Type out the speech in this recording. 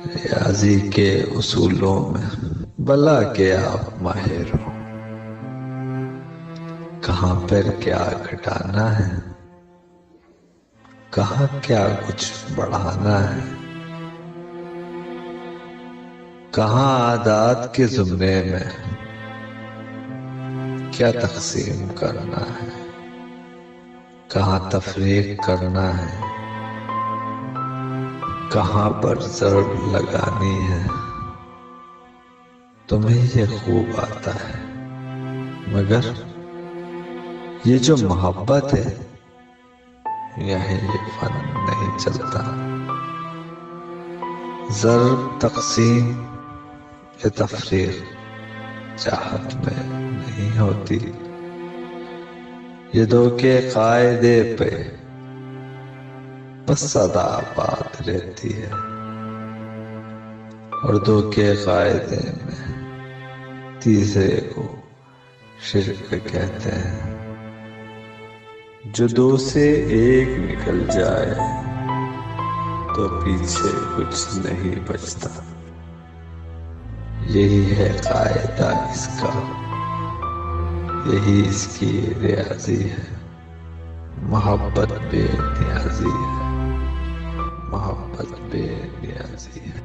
ریاضی کے اصولوں میں بلا کہ آپ ماہر ہو، کہاں پر کیا گھٹانا ہے، کہاں کیا کچھ بڑھانا ہے، کہاں عادات کے زمرے میں کیا تقسیم کرنا ہے، کہاں تفریق کرنا ہے، کہاں پر ضرب لگانی ہے، تمہیں یہ خوب آتا ہے، مگر یہ جو محبت ہے یہیں یہ فن نہیں چلتا۔ ضرب تقسیم یا تفریق چاہت میں نہیں ہوتی، یہ دھوکے قاعدے پہ بس صدا بات رہتی ہے، اور دھوکے قاعدے میں تیسرے کو شرک کہتے ہیں۔ جو دو سے ایک نکل جائے تو پیچھے کچھ نہیں بچتا، یہی ہے قاعدہ اس کا، یہی اس کی ریاضی ہے۔ محبت بے نیازی ہے، محبت بے نیازی ہے۔